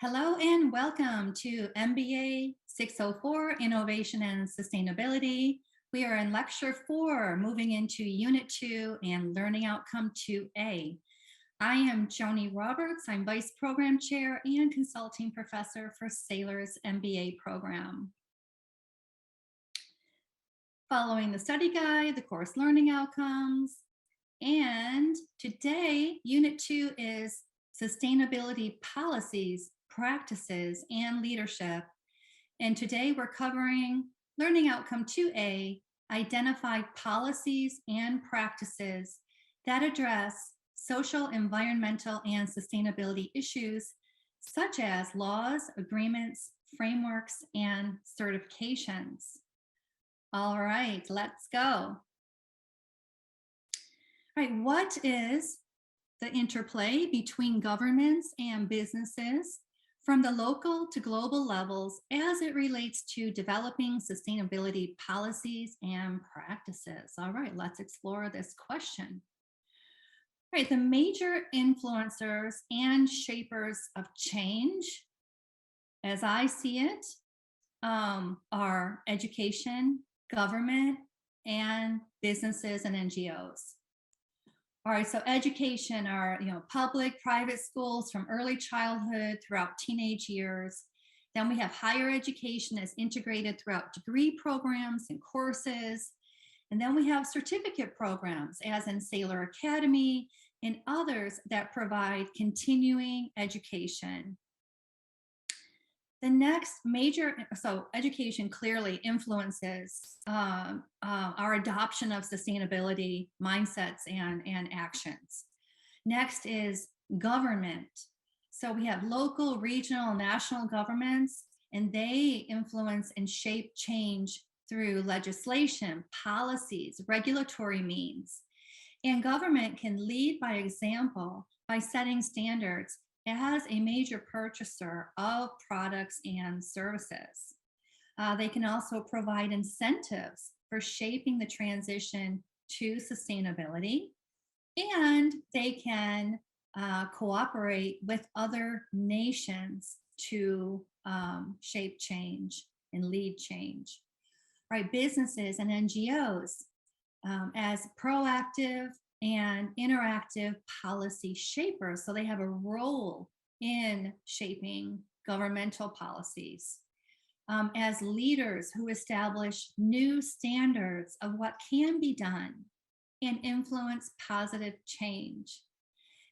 Hello and welcome to MBA 604 Innovation and Sustainability. We are in Lecture 4, moving into Unit 2 and Learning Outcome 2A. I am Joni Roberts. I'm Vice Program Chair and Consulting Professor for Sailor's MBA program. Following the study guide, the course learning outcomes, and today, Unit 2 is Sustainability Policies, Practices, and Leadership. And today we're covering Learning Outcome 2A, Identify Policies and Practices that address social, environmental, and sustainability issues such as laws, agreements, frameworks, and certifications. All right, let's go. All right, what is the interplay between governments and businesses from the local to global levels as it relates to developing sustainability policies and practices? All right, let's explore this question. All right, the major influencers and shapers of change, as I see it, are education, government, and businesses and NGOs. All right, so education are, public, private schools from early childhood throughout teenage years. Then we have higher education as integrated throughout degree programs and courses. And then we have certificate programs as in Sailor Academy and others that provide continuing education. The next major, so education clearly influences our adoption of sustainability mindsets and actions. Next is government. So we have local, regional, national governments, and they influence and shape change through legislation, policies, regulatory means. And government can lead by example by setting standards as a major purchaser of products and services. They can also provide incentives for shaping the transition to sustainability, and they can cooperate with other nations to shape change and lead change. Right, businesses and NGOs as proactive and interactive policy shapers. So they have a role in shaping governmental policies. As leaders who establish new standards of what can be done and influence positive change.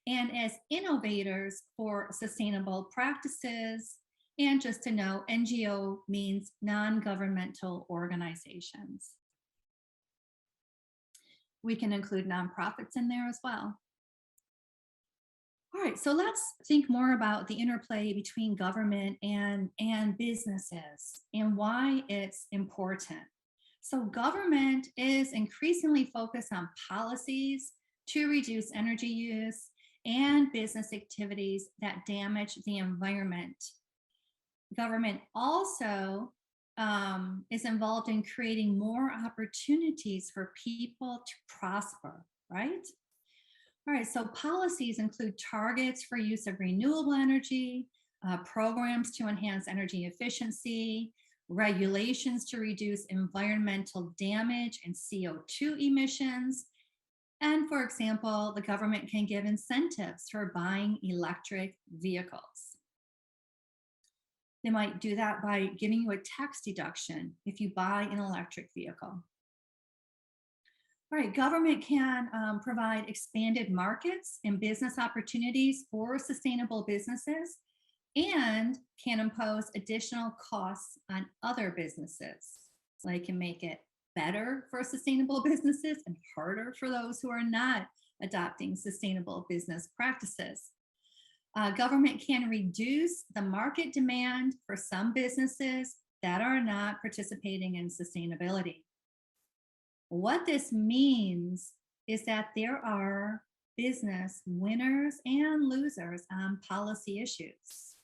And as innovators for sustainable practices. And just to know, NGO means non-governmental organizations. We can include nonprofits in there as well. All right, so let's think more about the interplay between government and businesses and why it's important. So government is increasingly focused on policies to reduce energy use and business activities that damage the environment. Government also is involved in creating more opportunities for people to prosper, right? All right, so policies include targets for use of renewable energy, programs to enhance energy efficiency, regulations to reduce environmental damage and CO2 emissions. And for example, the government can give incentives for buying electric vehicles. They might do that by giving you a tax deduction if you buy an electric vehicle. All right, government can provide expanded markets and business opportunities for sustainable businesses and can impose additional costs on other businesses. So they can make it better for sustainable businesses and harder for those who are not adopting sustainable business practices. Government can reduce the market demand for some businesses that are not participating in sustainability. What this means is that there are business winners and losers on policy issues.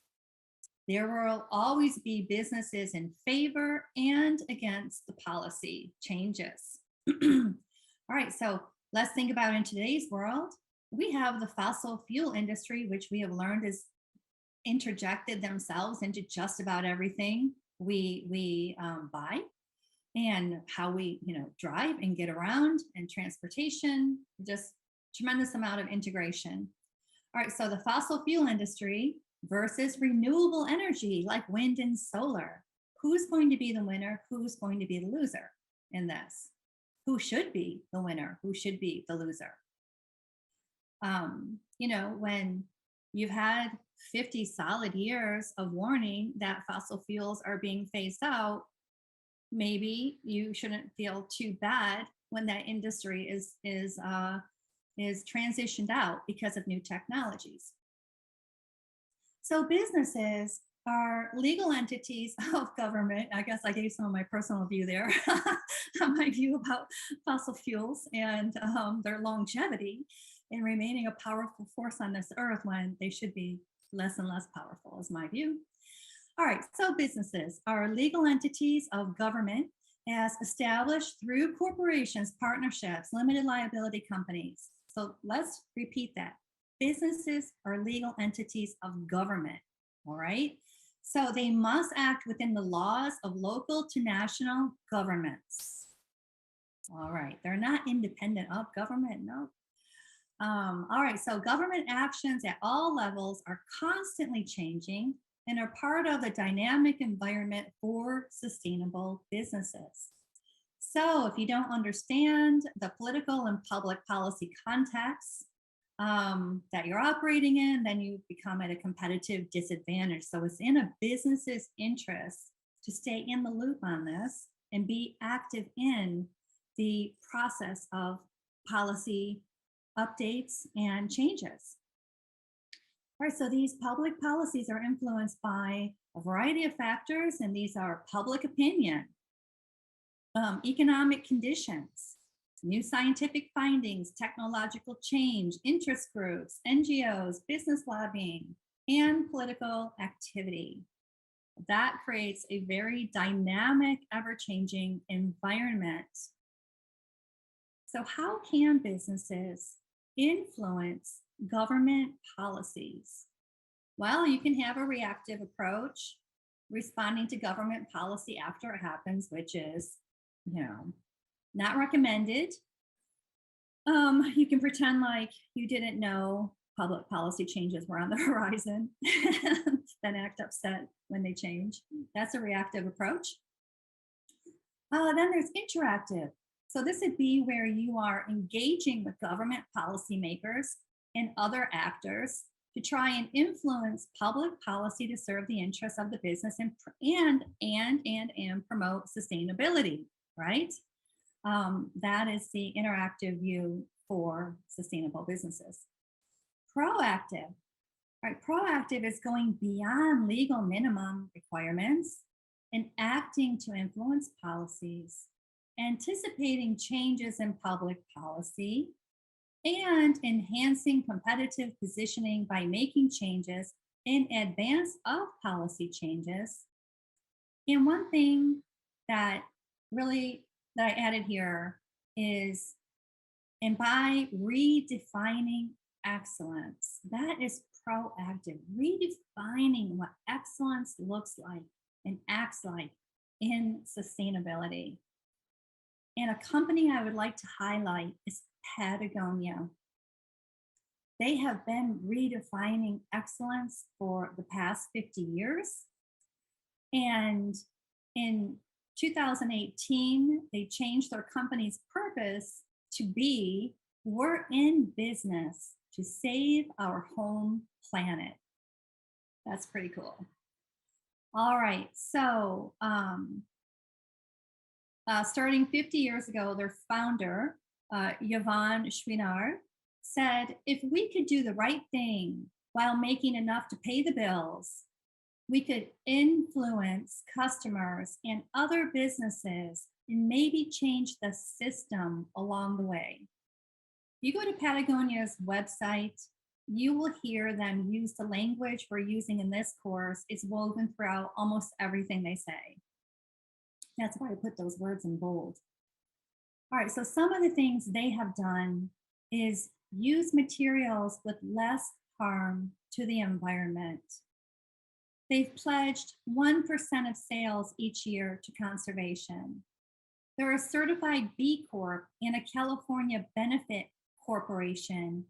There will always be businesses in favor and against the policy changes. All right, so let's think about in today's world. We have the fossil fuel industry, which we have learned is interjected themselves into just about everything we buy, and how we drive and get around, and transportation, just tremendous amount of integration. All right, so the fossil fuel industry versus renewable energy like wind and solar. Who's going to be the winner? Who's going to be the loser in this? Who should be the winner? Who should be the loser? When you've had 50 solid years of warning that fossil fuels are being phased out, maybe you shouldn't feel too bad when that industry is transitioned out because of new technologies. So businesses are legal entities of government. I guess I gave some of my personal view there, my view about fossil fuels and their longevity in remaining a powerful force on this earth when they should be less and less powerful, is my view. All right, so businesses are legal entities of government as established through corporations, partnerships, limited liability companies. So let's repeat that. Businesses are legal entities of government, all right? So they must act within the laws of local to national governments. All right, they're not independent of government, no. All right, so government actions at all levels are constantly changing and are part of the dynamic environment for sustainable businesses. So if you don't understand the political and public policy context that you're operating in, then you become at a competitive disadvantage. So it's in a business's interest to stay in the loop on this and be active in the process of policy updates and changes. All right, so these public policies are influenced by a variety of factors, and these are public opinion, economic conditions, new scientific findings, technological change, interest groups, NGOs, business lobbying, and political activity. That creates a very dynamic, ever-changing environment. So how can businesses influence government policies? Well, you can have a reactive approach, responding to government policy after it happens, which is, not recommended. You can pretend like you didn't know public policy changes were on the horizon, then act upset when they change. That's a reactive approach. Then there's interactive. So this would be where you are engaging with government policymakers and other actors to try and influence public policy to serve the interests of the business and promote sustainability, right? That is the interactive view for sustainable businesses. Proactive. All right, proactive is going beyond legal minimum requirements and acting to influence policies, anticipating changes in public policy, and enhancing competitive positioning by making changes in advance of policy changes. And one thing that I added here is, and by redefining excellence, that is proactive, redefining what excellence looks like and acts like in sustainability. And a company I would like to highlight is Patagonia. They have been redefining excellence for the past 50 years. And in 2018, they changed their company's purpose to be, we're in business to save our home planet. That's pretty cool. All right, so starting 50 years ago, their founder, Yvon Chouinard, said, if we could do the right thing while making enough to pay the bills, we could influence customers and other businesses and maybe change the system along the way. You go to Patagonia's website, you will hear them use the language we're using in this course. It's woven throughout almost everything they say. That's why I put those words in bold. All right, so some of the things they have done is use materials with less harm to the environment. They've pledged 1% of sales each year to conservation. They're a certified B Corp and a California benefit corporation,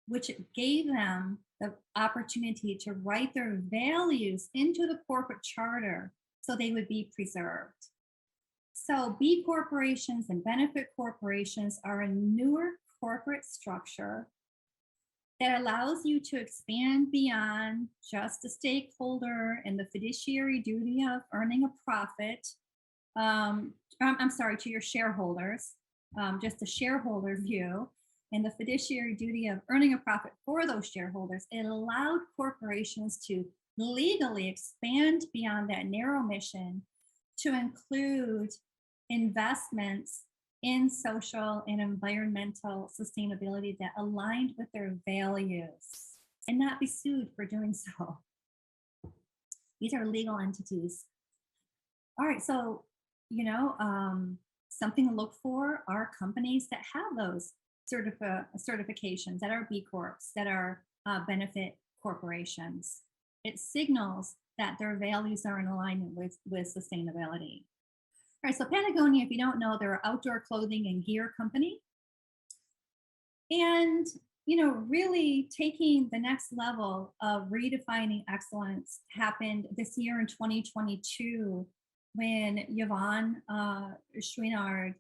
which gave them the opportunity to write their values into the corporate charter so they would be preserved. So, B corporations and benefit corporations are a newer corporate structure that allows you to expand beyond just a stakeholder and the fiduciary duty of earning a profit. I'm sorry, to your shareholders, just a shareholder view, and the fiduciary duty of earning a profit for those shareholders. It allowed corporations to legally expand beyond that narrow mission to include investments in social and environmental sustainability that aligned with their values and not be sued for doing so. These are legal entities. All right, so, something to look for are companies that have those certifications, that are B Corps, that are benefit corporations. It signals that their values are in alignment with sustainability. All right, so Patagonia, if you don't know, they're an outdoor clothing and gear company. And, really taking the next level of redefining excellence happened this year in 2022 when Yvonne Chouinard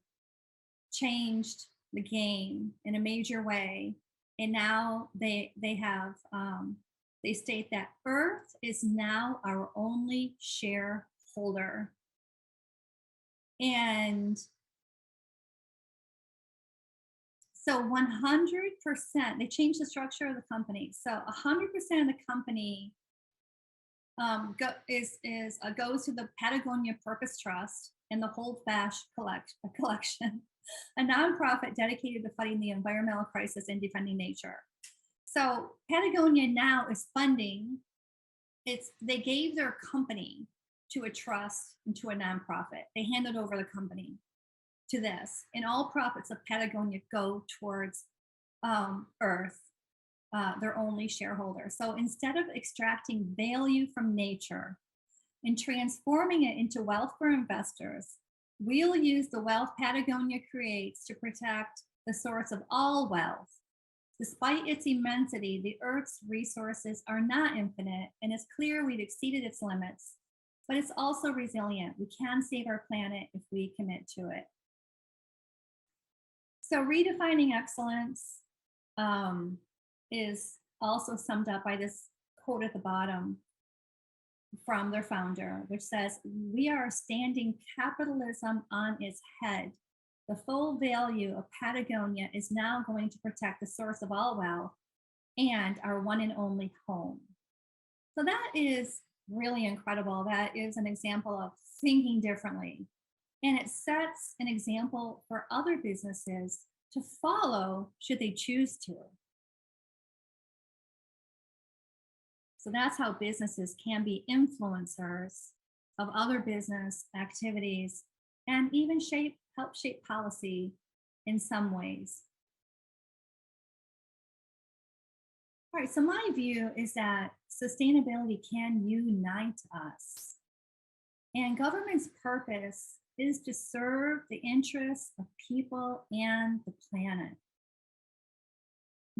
changed the game in a major way. And now they have, they state that Earth is now our only shareholder. And so 100%, they changed the structure of the company. So 100% of the company goes to the Patagonia Purpose Trust and the Holdfast Collection, a nonprofit dedicated to fighting the environmental crisis and defending nature. So Patagonia now is funding. They gave their company to a trust and to a nonprofit. They handed over the company to this, and all profits of Patagonia go towards Earth, their only shareholder. So instead of extracting value from nature and transforming it into wealth for investors, we'll use the wealth Patagonia creates to protect the source of all wealth. Despite its immensity, the Earth's resources are not infinite, and it's clear we've exceeded its limits, but it's also resilient. We can save our planet if we commit to it. So redefining excellence is also summed up by this quote at the bottom from their founder, which says, "We are standing capitalism on its head. The full value of Patagonia is now going to protect the source of all wealth and our one and only home." So that is really incredible. That is an example of thinking differently. And it sets an example for other businesses to follow should they choose to. So that's how businesses can be influencers of other business activities and even help shape policy in some ways. All right, so my view is that sustainability can unite us. And government's purpose is to serve the interests of people and the planet.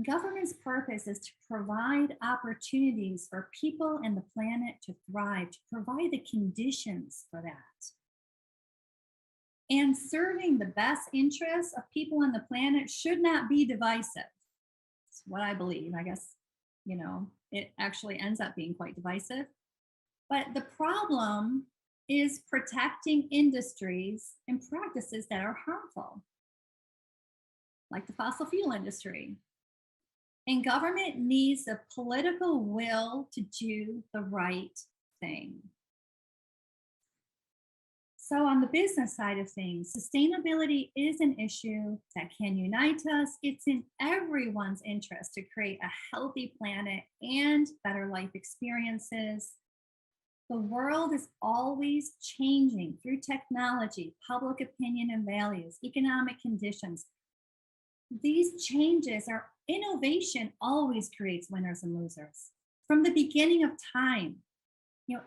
Government's purpose is to provide opportunities for people and the planet to thrive, to provide the conditions for that. And serving the best interests of people on the planet should not be divisive. It's what I believe. I guess, it actually ends up being quite divisive. But the problem is protecting industries and practices that are harmful, like the fossil fuel industry. And government needs the political will to do the right thing. So, on the business side of things, sustainability is an issue that can unite us. It's in everyone's interest to create a healthy planet and better life experiences. The world is always changing through technology, public opinion and values, economic conditions. These changes are innovation always creates winners and losers. From the beginning of time,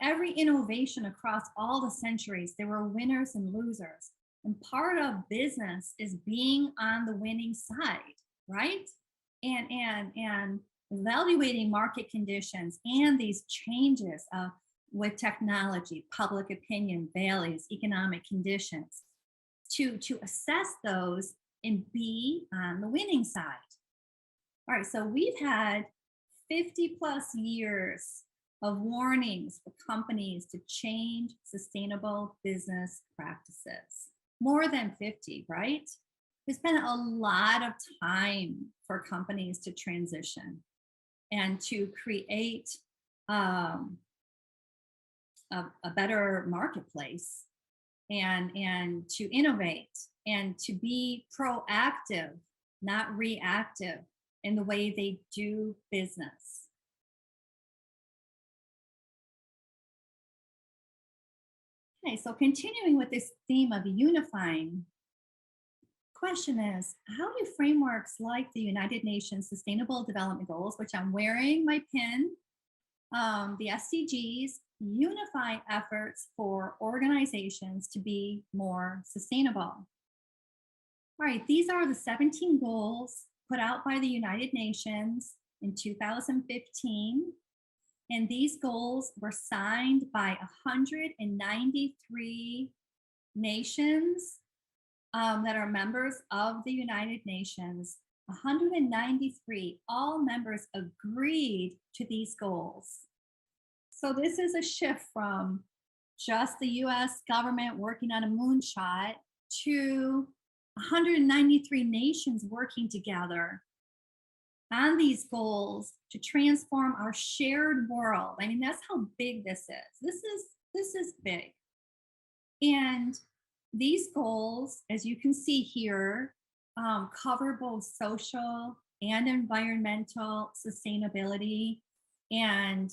Every innovation across all the centuries, there were winners and losers. And part of business is being on the winning side, right? And evaluating market conditions and these changes with technology, public opinion, values, economic conditions, to assess those and be on the winning side. All right, so we've had 50 plus years of warnings for companies to change sustainable business practices. More than 50, right? There's been a lot of time for companies to transition and to create um, a better marketplace and to innovate and to be proactive, not reactive in the way they do business. Okay, so continuing with this theme of unifying, question is, how do frameworks like the United Nations Sustainable Development Goals, which I'm wearing my pin, the SDGs, unify efforts for organizations to be more sustainable? All right, these are the 17 goals put out by the United Nations in 2015. And these goals were signed by 193 nations that are members of the United Nations. 193, all members agreed to these goals. So this is a shift from just the US government working on a moonshot to 193 nations working together on these goals to transform our shared world. I mean, that's how big this is. This is big. And these goals, as you can see here, cover both social and environmental sustainability, and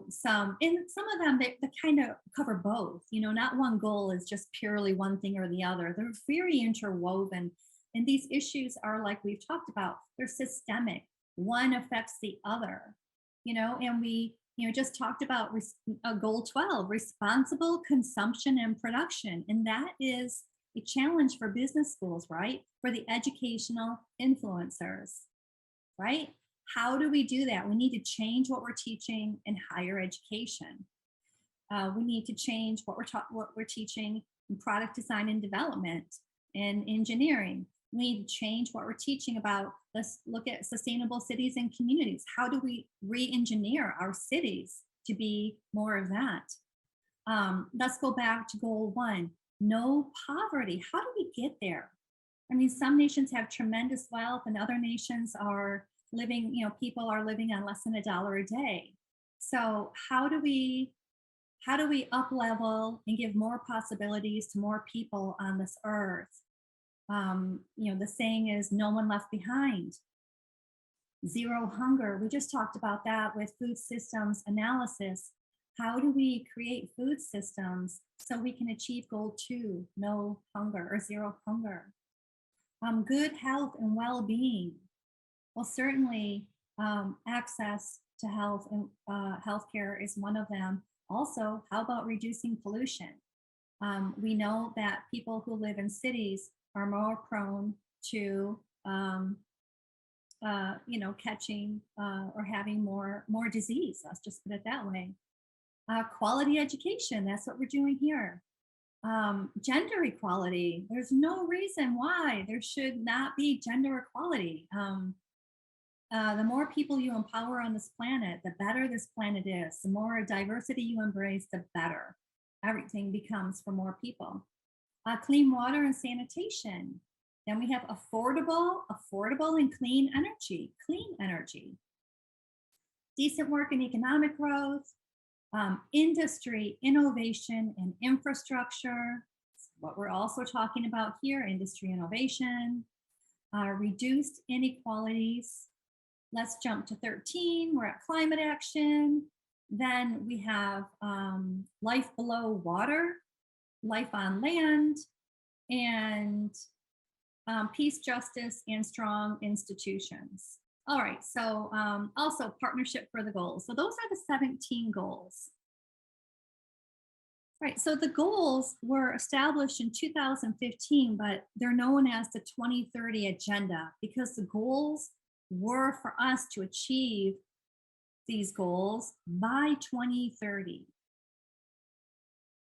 some of them they kind of cover both. Not one goal is just purely one thing or the other. They're very interwoven, and these issues are, like we've talked about, they're systemic. One affects the other. And we just talked about goal 12, responsible consumption and production. And that is a challenge for business schools, right? For the educational influencers, right? How do we do that? We need to change what we're teaching in higher education. We need to change what we're teaching in product design and development and engineering. We need to change what we're teaching about. Let's look at sustainable cities and communities. How do we re-engineer our cities to be more of that? Let's go back to goal 1, no poverty. How do we get there? I mean, some nations have tremendous wealth and other nations are living, people are living on less than $1 a day. So how do we up level and give more possibilities to more people on this earth? The saying is no one left behind. Zero hunger. We just talked about that with food systems analysis. How do we create food systems so we can achieve goal 2, no hunger or zero hunger? Good health and well-being. Well, certainly access to health and healthcare is one of them. Also, how about reducing pollution? We know that people who live in cities are more prone to catching or having more disease. Let's just put it that way. Quality education, that's what we're doing here. Gender equality, there's no reason why there should not be gender equality. The more people you empower on this planet, the better this planet is. The more diversity you embrace, the better everything becomes for more people. Clean water and sanitation. Then we have affordable and clean energy. Decent work and economic growth, industry, innovation, and infrastructure. That's what we're also talking about here, industry innovation, reduced inequalities. Let's jump to 13. We're at climate action. Then we have life below water, life on land, and peace, justice, and strong institutions. All right, so also partnership for the goals. So those are the 17 goals. Right. So the goals were established in 2015, but they're known as the 2030 Agenda because the goals were for us to achieve these goals by 2030.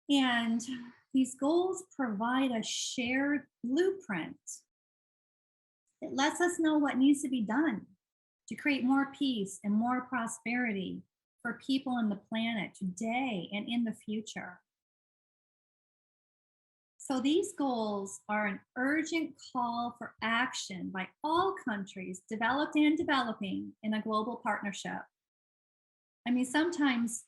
And these goals provide a shared blueprint. It lets us know what needs to be done to create more peace and more prosperity for people on the planet today and in the future. So these goals are an urgent call for action by all countries, developed and developing, in a global partnership. I mean, sometimes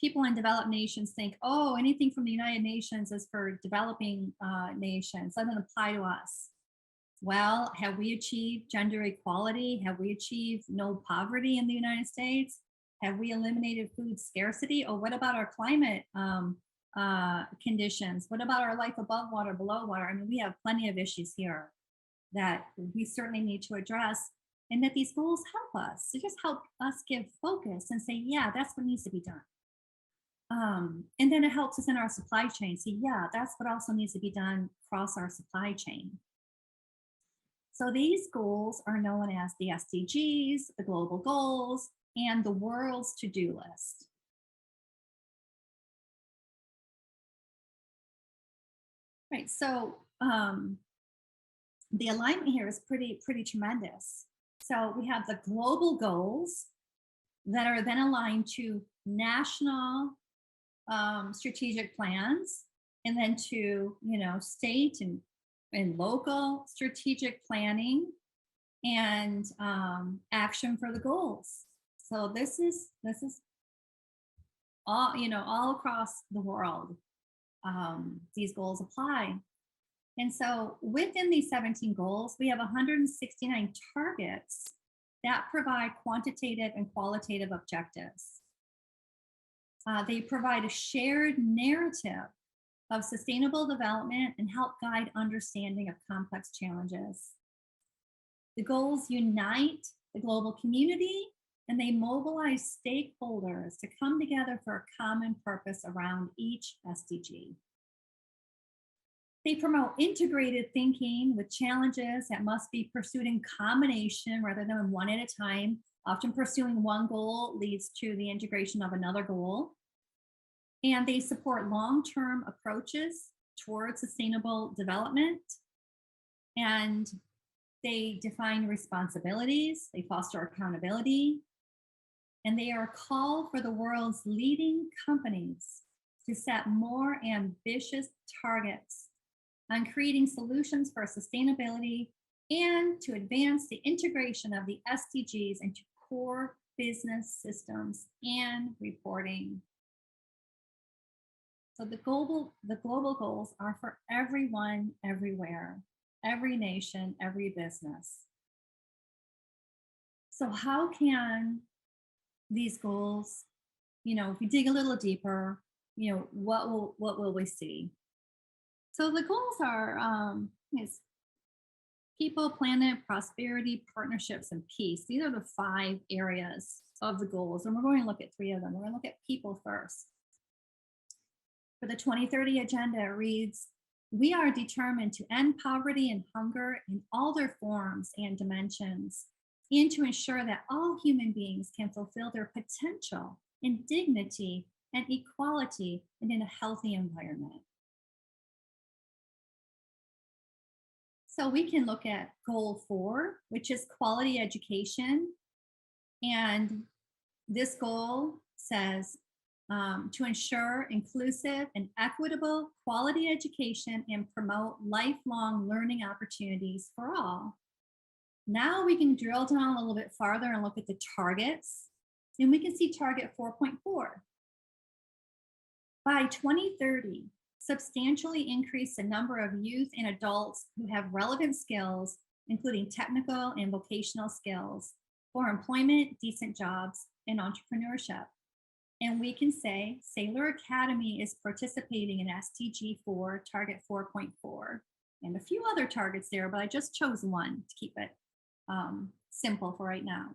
people in developed nations think, oh, anything from the United Nations is for developing nations, doesn't apply to us. Well, have we achieved gender equality? Have we achieved no poverty in the United States? Have we eliminated food scarcity? Or what about our climate conditions? What about our life above water, below water? I mean, we have plenty of issues here that we certainly need to address, and that these goals help us. They just help us give focus and say, yeah, that's what needs to be done. And then it helps us in our supply chain. See, yeah, that's what also needs to be done across our supply chain. So these goals are known as the SDGs, the global goals, and the world's to-do list. Right. So the alignment here is pretty tremendous. So we have the global goals that are then aligned to national strategic plans, and then to state and local strategic planning and action for the goals. So this is all all across the world. These goals apply. And so within these 17 goals, we have 169 targets that provide quantitative and qualitative objectives. They provide a shared narrative of sustainable development and help guide understanding of complex challenges. The goals unite the global community, and they mobilize stakeholders to come together for a common purpose around each SDG. They promote integrated thinking with challenges that must be pursued in combination rather than one at a time. Often pursuing one goal leads to the integration of another goal. And they support long-term approaches towards sustainable development. And they define responsibilities, they foster accountability, and they are a call for the world's leading companies to set more ambitious targets on creating solutions for sustainability and to advance the integration of the SDGs into core business systems and reporting. So the global goals are for everyone, everywhere, every nation, every business. So how can these goals, if we dig a little deeper, what will we see? So the goals are is people, planet, prosperity, partnerships, and peace. These are the 5 areas of the goals, and we're going to look at 3 of them. We're going to look at people first. For the 2030 agenda, it reads, we are determined to end poverty and hunger in all their forms and dimensions, and to ensure that all human beings can fulfill their potential in dignity and equality and in a healthy environment. So we can look at goal 4, which is quality education. And this goal says to ensure inclusive and equitable quality education and promote lifelong learning opportunities for all. Now we can drill down a little bit farther and look at the targets. And we can see target 4.4. By 2030, substantially increase the number of youth and adults who have relevant skills, including technical and vocational skills, for employment, decent jobs, and entrepreneurship. And we can say Saylor Academy is participating in SDG 4, target 4.4, and a few other targets there, but I just chose one to keep it simple for right now.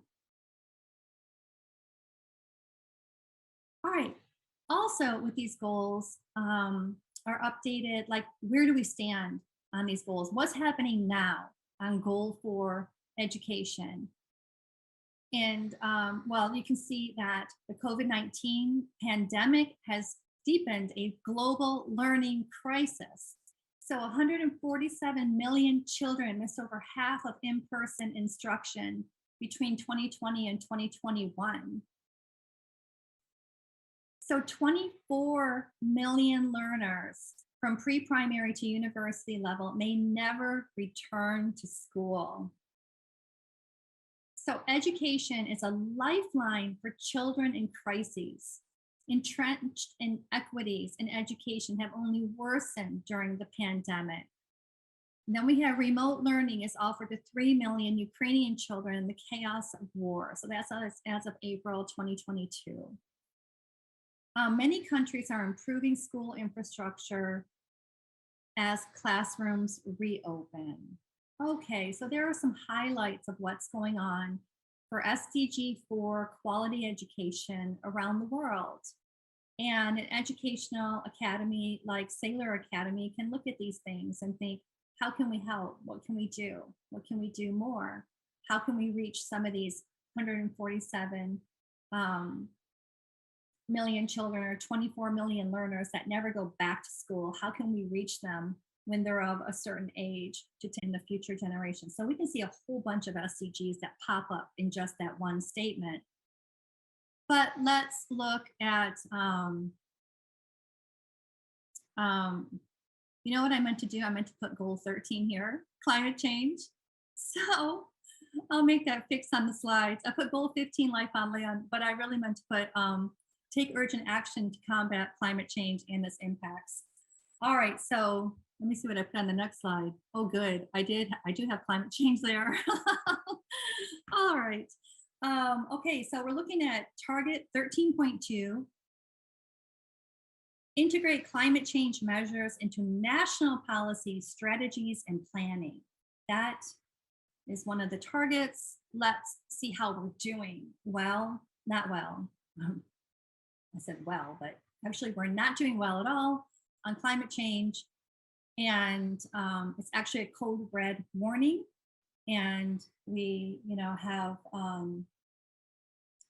All right. Also, with these goals, are updated, like where do we stand on these goals? What's happening now on goal for education? And well, you can see that the COVID-19 pandemic has deepened a global learning crisis. So 147 million children missed over half of in person instruction between 2020 and 2021. So 24 million learners from pre primary to university level may never return to school. So, education is a lifeline for children in crises. Entrenched inequities in education have only worsened during the pandemic. And then we have remote learning is offered to 3 million Ukrainian children in the chaos of war. So that's as of April 2022. Many countries are improving school infrastructure as classrooms reopen. Okay, so there are some highlights of what's going on for SDG 4 quality education around the world. And an educational academy like Saylor Academy can look at these things and think, how can we help? What can we do? What can we do more? How can we reach some of these 147 million children or 24 million learners that never go back to school? How can we reach them when they're of a certain age to in the future generations? So we can see a whole bunch of SDGs that pop up in just that one statement. But let's look at, you know what I meant to do? I meant to put goal 13 here, climate change. So I'll make that fix on the slides. I put goal 15, life on land, but I really meant to put take urgent action to combat climate change and its impacts. All right, so let me see what I put on the next slide. Oh, good. I do have climate change there. All right. Okay, so we're looking at target 13.2. Integrate climate change measures into national policies, strategies, and planning. That is one of the targets. Let's see how we're doing. Well, not well. I said well, but actually we're not doing well at all on climate change. And it's actually a code red warning. And we, have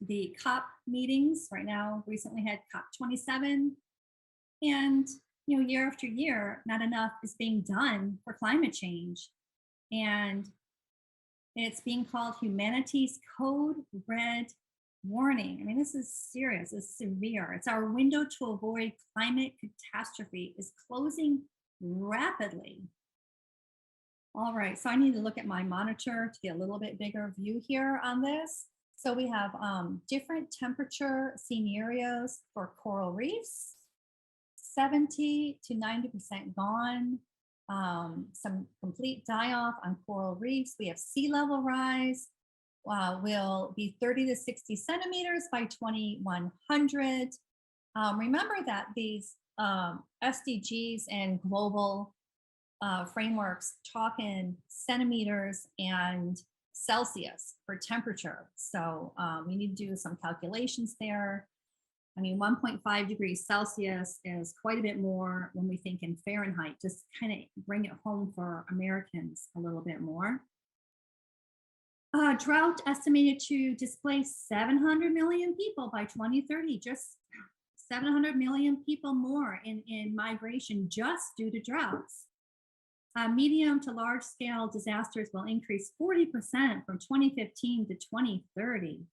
the COP meetings right now. Recently had COP 27, and year after year, not enough is being done for climate change, and it's being called humanity's code red warning. I mean, this is serious. It's severe. It's our window to avoid climate catastrophe is closing rapidly. All right, so I need to look at my monitor to get a little bit bigger view here on this. So we have different temperature scenarios for coral reefs, 70 to 90% gone, some complete die-off on coral reefs. We have sea level rise, will be 30 to 60 centimeters by 2100. Remember that these SDGs and global frameworks talk in centimeters and Celsius for temperature. So we need to do some calculations there. I mean, 1.5 degrees Celsius is quite a bit more when we think in Fahrenheit, just kind of bring it home for Americans a little bit more. Drought estimated to displace 700 million people by 2030, just 700 million people more in migration just due to droughts. Medium to large scale disasters will increase 40% from 2015 to 2030.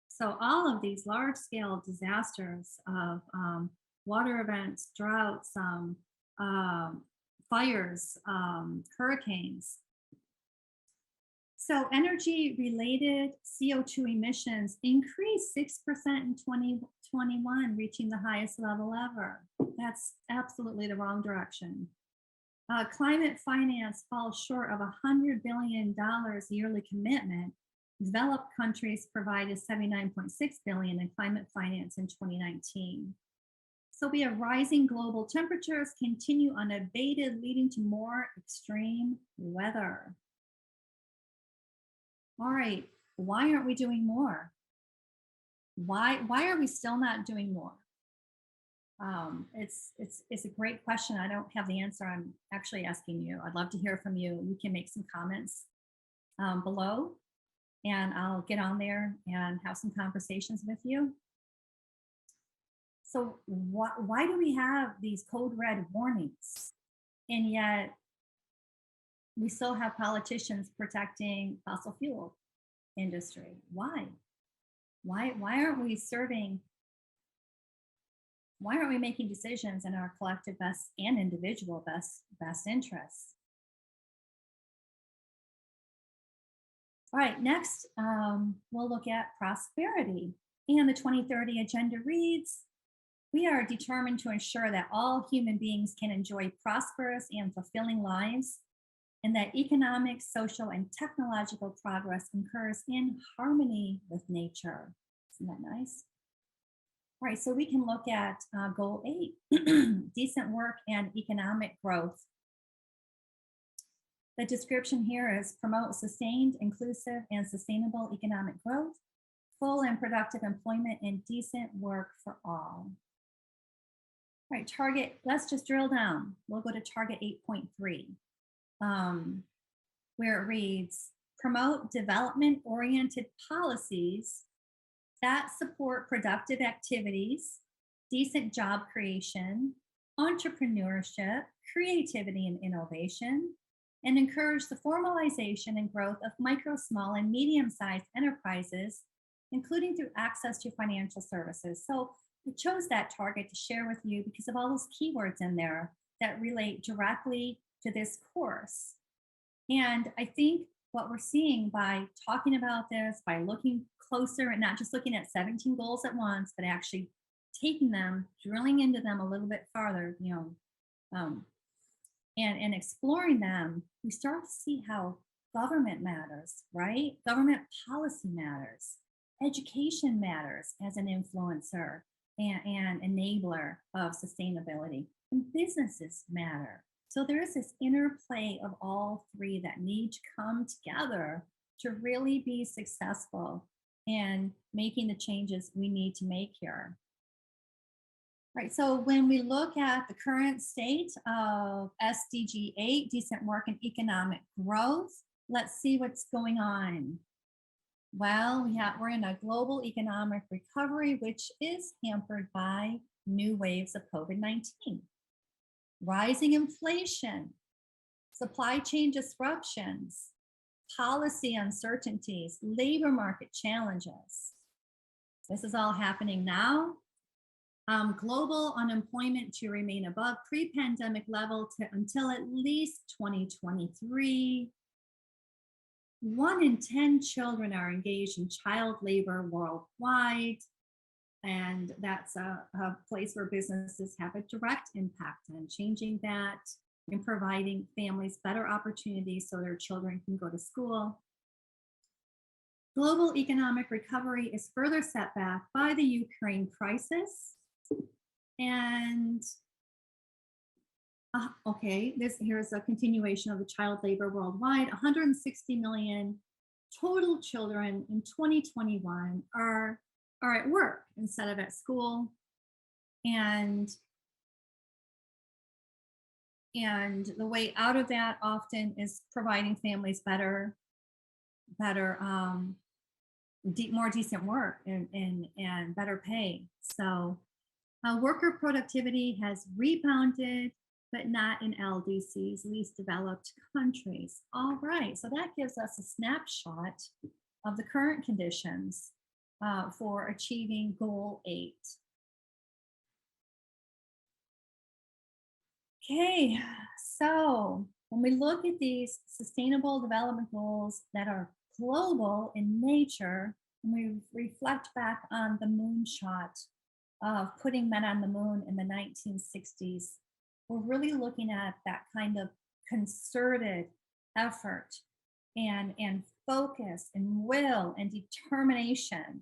So all of these large scale disasters of water events, droughts, fires, hurricanes. So energy related CO2 emissions increased 6% in 2021, reaching the highest level ever. That's absolutely the wrong direction. Climate finance falls short of $100 billion yearly commitment. Developed countries provided $79.6 billion in climate finance in 2019. So we have rising global temperatures continue unabated, leading to more extreme weather. All right, why aren't we doing more? Why are we still not doing more? It's a great question. I don't have the answer. I'm actually asking you. I'd love to hear from you. You can make some comments below, and I'll get on there and have some conversations with you. So, why do we have these code red warnings, and yet we still have politicians protecting fossil fuel industry? Why? Why aren't we serving? Why aren't we making decisions in our collective best and individual best interests? All right, next, we'll look at prosperity. And the 2030 Agenda reads, we are determined to ensure that all human beings can enjoy prosperous and fulfilling lives, and that economic, social, and technological progress occurs in harmony with nature. Isn't that nice? All right, so we can look at goal 8, decent work and economic growth. The description here is promote sustained, inclusive, and sustainable economic growth, full and productive employment, and decent work for all. All right, target, let's just drill down. We'll go to target 8.3, where it reads, promote development-oriented policies that support productive activities, decent job creation, entrepreneurship, creativity, and innovation, and encourage the formalization and growth of micro, small, and medium-sized enterprises, including through access to financial services. So I chose that target to share with you because of all those keywords in there that relate directly to this course. And I think what we're seeing by talking about this, by looking closer and not just looking at 17 goals at once, but actually taking them, drilling into them a little bit farther, um, and exploring them, we start to see how government matters, right? Government policy matters. Education matters as an influencer and enabler of sustainability. And businesses matter. So there is this interplay of all three that need to come together to really be successful in making the changes we need to make here. Right. So when we look at the current state of SDG 8, decent work and economic growth, let's see what's going on. Well, we're in a global economic recovery, which is hampered by new waves of COVID-19, rising inflation, supply chain disruptions, policy uncertainties, labor market challenges. This is all happening now. Global unemployment to remain above pre-pandemic level until at least 2023. 1 in 10 children are engaged in child labor worldwide. And that's a place where businesses have a direct impact on changing that and providing families better opportunities so their children can go to school. Global economic recovery is further set back by the Ukraine crisis. And here's a continuation of the child labor worldwide. 160 million total children in 2021 are at work instead of at school. And the way out of that often is providing families better more decent work and better pay. So worker productivity has rebounded, but not in LDC's least developed countries. All right, so that gives us a snapshot of the current conditions for achieving goal 8. Okay, so when we look at these sustainable development goals that are global in nature, and we reflect back on the moonshot of putting men on the moon in the 1960s, we're really looking at that kind of concerted effort and focus and will and determination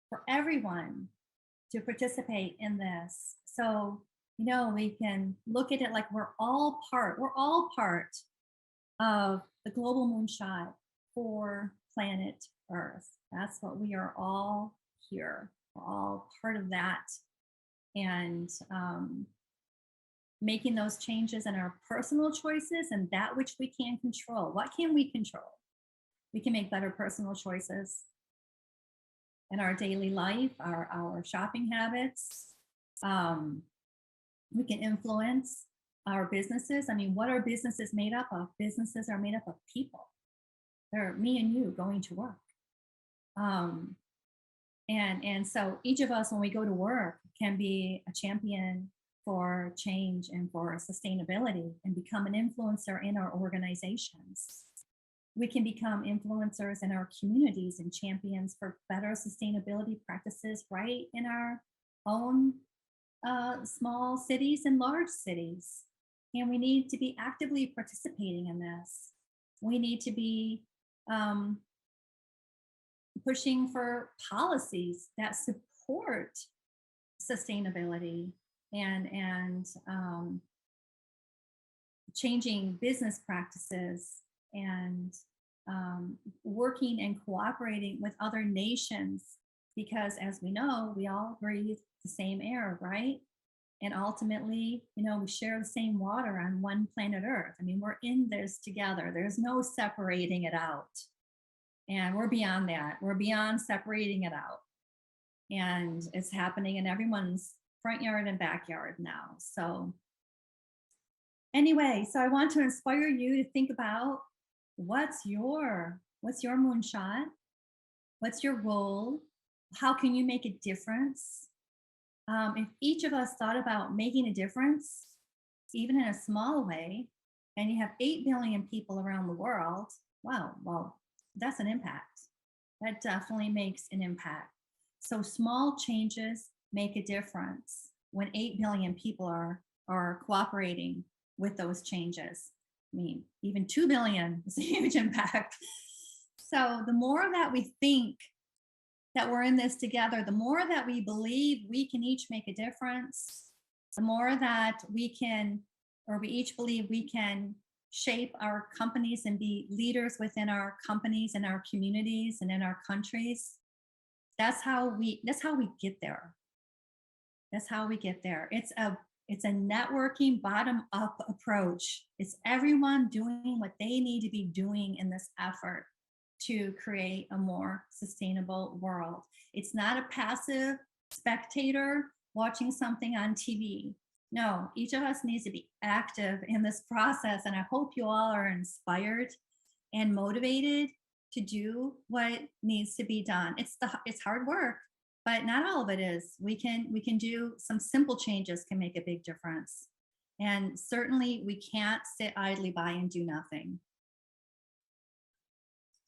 for everyone to participate in this. So, we can look at it like we're all part of the global moonshot for planet Earth. That's what we are all here. We're all part of that and making those changes in our personal choices and that which we can control. What can we control? We can make better personal choices in our daily life, our shopping habits. Um, we can influence our businesses. I mean, what are businesses made up of? Businesses are made up of people. They're me and you going to work. Um, and so each of us, when we go to work, can be a champion for change and for sustainability and become an influencer in our organizations. We can become influencers in our communities and champions for better sustainability practices right in our own small cities and large cities. And we need to be actively participating in this. We need to be um, pushing for policies that support sustainability and changing business practices and working and cooperating with other nations because as we know we all breathe the same air, right? And ultimately, we share the same water on one planet earth. I mean, we're in this together. There's no separating it out. And we're beyond that. We're beyond separating it out. And it's happening in everyone's front yard and backyard now. So anyway, so I want to inspire you to think about what's your moonshot? What's your role? How can you make a difference? If each of us thought about making a difference, even in a small way, and you have 8 billion people around the world, wow, well, that's an impact. That definitely makes an impact. So small changes make a difference when 8 billion people are cooperating with those changes. I mean, even 2 billion is a huge impact. So the more that we think that we're in this together, the more that we believe we can each make a difference, the more that we can, or we each believe we can shape our companies and be leaders within our companies and our communities and in our countries. That's how we get there. That's how we get there. It's a networking bottom up approach. It's everyone doing what they need to be doing in this effort to create a more sustainable world. It's not a passive spectator watching something on TV. No, each of us needs to be active in this process. And I hope you all are inspired and motivated to do what needs to be done. It's hard work, but not all of it is. We can do some simple changes can make a big difference. And certainly we can't sit idly by and do nothing.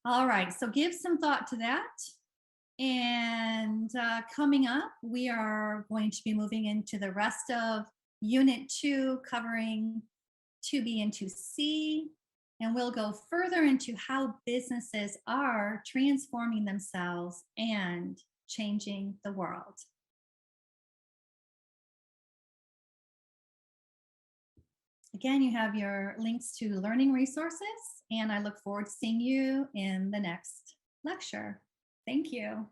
All right, so give some thought to that. And coming up, we are going to be moving into the rest of Unit 2, covering 2B and 2C. And we'll go further into how businesses are transforming themselves and changing the world. Again, you have your links to learning resources, and I look forward to seeing you in the next lecture. Thank you.